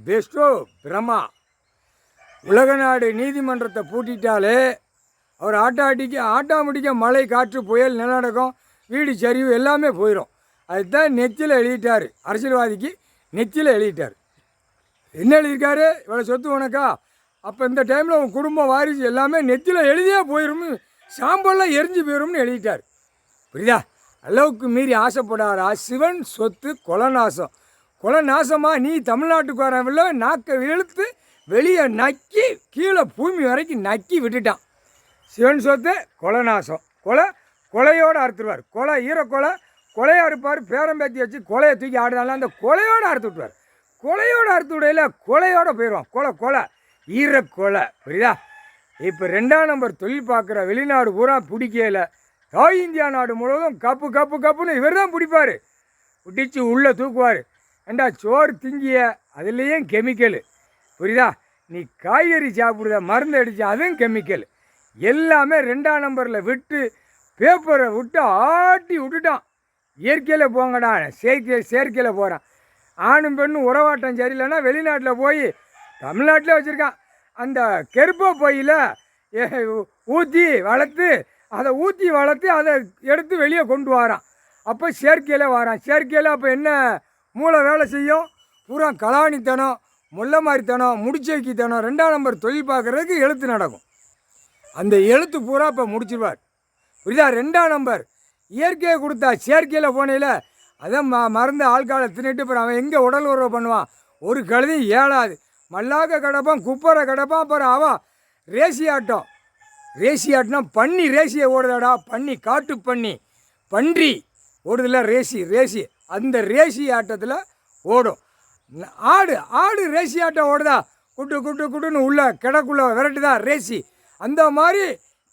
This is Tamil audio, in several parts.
பெஸ்டோ பிரம்மா உலக நாடு நீதிமன்றத்தை பூட்டிட்டாலே அவர் ஆட்டாமடிக்க மழை காற்று புயல் நிலநடுக்கம் வீடு சரிவு எல்லாமே போயிடும். அதுதான் நெத்தியில் எழுதிட்டார். அரசியல்வாதிக்கு நெத்தியில் எழுதிட்டார். என்ன எழுதியிருக்காரு? இவ்வளோ சொத்து உனக்கா? அப்போ இந்த டைமில் உன் குடும்பம் வாரிசு எல்லாமே நெத்தியில் எழுதியே போயிடும், சாம்பல்லாம் எரிஞ்சு போயிடும்னு எழுதிட்டார். புரியுதா? அளவுக்கு மீறி ஆசைப்படாரா? சிவன் சொத்து கொலை நாசம். கொலை நாசமாக நீ தமிழ்நாட்டுக்கு வரவில்லை, நாக்கை இழுத்து வெளியே நக்கி கீழே பூமி வரைக்கும் நக்கி விட்டுட்டான். சிவன் சொத்து கொலை நாசம். கொலையோடு அறுத்துருவார். கொலையாக இருப்பார். பேரம்பேத்தி வச்சு கொலையை தூக்கி ஆடுதால அந்த கொலையோடு அறுத்து விட்டுவார். கொலையோடு அறுத்து விடையில கொலையோடு போயிடுவான். கொலை ஈரக்கொலை. புரியுதா? இப்போ 2ஆம் நம்பர் தொழில் பார்க்குற வெளிநாடு பூரா பிடிக்கல. தாய் இந்தியா நாடு முழுவதும் கப்புன்னு இவர் தான் பிடிப்பார். பிடிச்சி உள்ளே தூக்குவார். ஏண்டா சோறு திங்கிய அதுலேயும் கெமிக்கலு. புரியுதா? நீ காய்கறி சாப்பிடுத மருந்து அடித்து அதுவும் கெமிக்கல். எல்லாமே 2ஆம் நம்பரில் விட்டு பேப்பரை விட்டு ஆட்டி விட்டுட்டான். இயற்கையில் போங்கடா, செயற்கையில் போகிறான். ஆணும் பெண்ணும் உறவாட்டம் சரியில்லைன்னா வெளிநாட்டில் போய் தமிழ்நாட்டில் வச்சுருக்கான். அந்த கெருப்பை பையில் ஊற்றி வளர்த்து அதை எடுத்து வெளியே கொண்டு வரான். அப்போ செயற்கையில் வரான். செயற்கையில் அப்போ என்ன மூளை வேலை செய்யும்? பூரா கலாணித்தனம், முல்லை மாதிரித்தனம், முடிச்சு வைக்கித்தனம். 2ஆம் நம்பர் தொழில் பார்க்குறதுக்கு எழுத்து நடக்கும். அந்த எழுத்து பூரா இப்போ முடிச்சிருவார். புரியுதா? 2ஆம் நம்பர் இயற்கையை கொடுத்தா செயற்கையில் போனையில் அதான் மருந்து ஆள்காலை தின்னுட்டு அப்புறம் அவன் எங்கே உடல் உறவு பண்ணுவான்? ஒரு கழுதையும் ஏழாது. மல்லாக்க கிடப்பான், குப்பரை கிடப்பான். அப்புறம் அவன் ரேசி ஆட்டினா பன்னி ரேசியை ஓடுதாடா. காட்டு பன்றி ஓடுதில்ல ரேசி. அந்த ரேசி ஆட்டத்தில் ஓடும். ஆடு ரேசி ஆட்டம் ஓடுதா? குட்டுன்னு உள்ள கிடக்குள்ள விரட்டுதா ரேசி. அந்த மாதிரி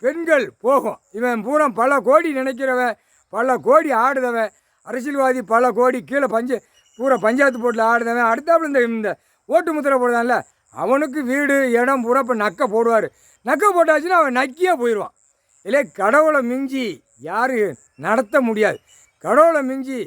பெண்கள் போகும். இவன் பூரா பல கோடி நினைக்கிறவன், பல கோடி ஆடுதவன், அரசியல்வாதி பல கோடி கீழே பூரா பஞ்சாயத்து போட்டில் ஆடுதவன். அடுத்தாப்புல இந்த ஓட்டு முத்திரை போடுதான்ல, அவனுக்கு வீடு இடம் பூரா இப்போ நக்க போடுவார். நக்க போட்டாச்சுன்னா அவன் நக்கியே போயிடுவான். இல்லை, கடவுளை மிஞ்சி யாரும் நடத்த முடியாது. கடவுளை மிஞ்சி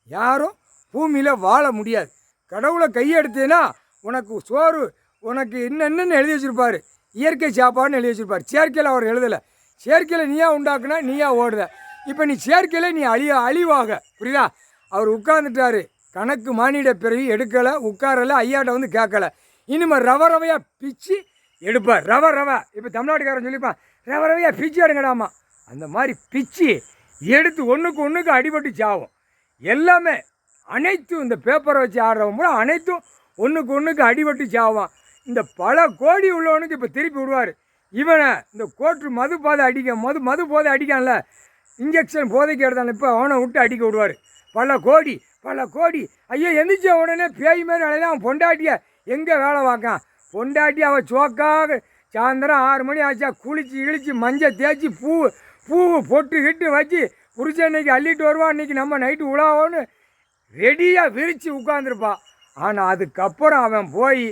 யாரும் பூமியில் வாழ முடியாது. கடவுளை கையெடுத்தேன்னா உனக்கு சோறு, உனக்கு என்னென்னு எழுதி வச்சுருப்பார். இயற்கை சாப்பாடுன்னு எழுதி வச்சுருப்பார். செயற்கையில் அவர் எழுதலை. செயற்கையில் நீயா உண்டாக்குனா நீயா ஓடுத. இப்போ நீ செயற்கையில் நீ அழிவாக. புரியுதா? அவர் உட்கார்ந்துட்டார். கணக்கு மானிட பிறகு எடுக்கலை, உட்காரலை, ஐயாட்ட வந்து கேட்கலை. இனிமேல் ரவையாக பிச்சு எடுப்பார். ரவை இப்போ தமிழ்நாட்டுக்காரன் சொல்லிப்பான், ரவையாக பிச்சு எடுங்கடாமா. அந்த மாதிரி பிச்சு எடுத்து ஒன்றுக்கு அடிபட்டு சாவும். எல்லாமே அனைத்தும் இந்த பேப்பரை வச்சு ஆடுறவங்க கூட அனைத்தும் ஒன்றுக்கு அடிபட்டு சாவான். இந்த பல கோடி உள்ளவனுக்கு இப்போ திருப்பி விடுவார். இவனை இந்த கோற்று மது போதை அடிக்கான்ல, இன்ஜெக்ஷன் போதைக்கு எடுத்தான, இப்போ அவனை விட்டு அடிக்க விடுவார். பல கோடி ஐயோ எந்திரிச்ச உடனே பேய் மாதிரி அலைதான். அவன் பொண்டாட்டியை எங்கே வேலை பார்க்கான்? பொண்டாட்டி அவள் சோக்காக சாயந்தரம் 6 மணி ஆச்சா குளிச்சு மஞ்சள் தேய்ச்சி பூ பொட்டு வச்சு புரிச்ச அன்னைக்கு அள்ளிட்டு வருவான். அன்றைக்கி நம்ம நைட்டு உலாவோன்னு ரெடியாக விரித்து உட்காந்துருப்பான். ஆனால் அதுக்கப்புறம் அவன் போய்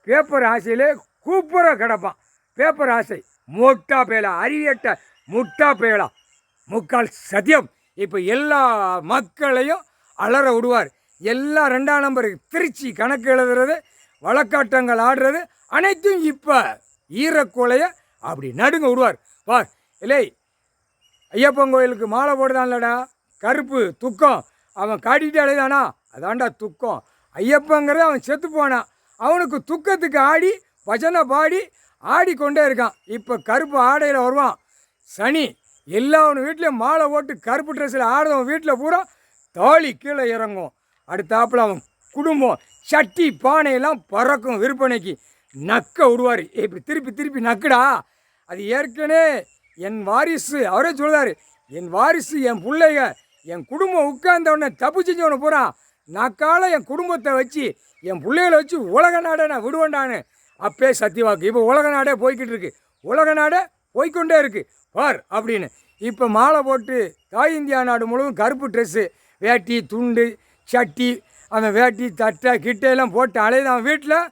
பேப்பர் ஆசையில் கூப்புற கிடப்பான். பேப்பர் ஆசை மொட்டா பேலா, அறிவியட்ட முட்டா பேலா, முக்கால் சத்தியம். இப்போ எல்லா மக்களையும் அலற விடுவார். எல்லா 2ஆம் நம்பருக்கு திருச்சி கணக்கு எழுதுறது, வழக்காட்டங்கள் ஆடுறது அனைத்தும் இப்போ ஈரக்கொலையை அப்படி நடுங்க விடுவார். பார், இல்லை ஐயப்பன் கோயிலுக்கு மாலை போடுதான்லடா, கருப்பு துக்கம். அவன் காட்டிகிட்டே அழைதானா, அதான்டா துக்கம். ஐயப்பங்கிறது அவன் செத்து போனான். அவனுக்கு துக்கத்துக்கு ஆடி பஜனை பாடி ஆடிக்கொண்டே இருக்கான். இப்போ கருப்பு ஆடையில் வருவான் சனி. எல்லாவன் வீட்லேயும் மாலை போட்டு கருப்பு ட்ரெஸ்ஸில் ஆடுறவன் வீட்டில் பூரா தாலி கீழே இறங்கும். அடுத்தாப்பில் அவன் குடும்பம் சட்டி பானையெல்லாம் பறக்கும் விற்பனைக்கு. நக்க விடுவார். இப்படி திருப்பி நக்குடா. அது ஏற்கனவே என் வாரிசு, அவரே சொல்கிறார், என் வாரிசு, என் பிள்ளைங்க, என் குடும்பம் உட்கார்ந்தவனை தப்பு செஞ்சவனை பூரா நக்கால என் குடும்பத்தை வச்சு என் பிள்ளைகளை வச்சு உலக நாடை நான் விடுவேண்டான்னு அப்பே சத்தியவாக்கு. இப்போ உலக நாடே போய்கிட்டு இருக்கு. உலக நாடே போய்கொண்டே இருக்குது பார் அப்படின்னு. இப்போ மாலை போட்டு தாய் இந்தியா நாடு முழுவதும் கருப்பு ட்ரெஸ்ஸு, வேட்டி துண்டு சட்டி, அந்த வேட்டி தட்டை கிட்டையெல்லாம் போட்டு அலைதான். வீட்டில்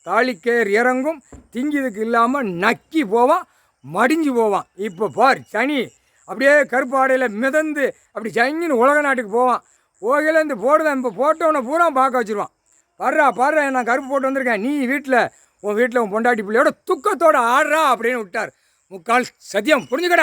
தாலிக்கேர் இறங்கும். திங்கிதுக்கு இல்லாமல் நக்கி போவான், மடிஞ்சு போவான். இப்போ பார் சனி அப்படியே கருப்பு ஆடையில் மிதந்து அப்படி சங்கின்னு உலக நாட்டுக்கு போவான். போகையில் இந்த போடுதான். இப்போ போட்டவனை பூரா பார்க்க வச்சுருவான். பாடுறா நான் கருப்பு போட்டு வந்திருக்கேன், நீ வீட்டில் உன் பொண்டாட்டி பிள்ளையோட துக்கத்தோட ஆடுறா அப்படின்னு விட்டார். முக்கால் சத்தியம், புரிஞ்சுக்கடா.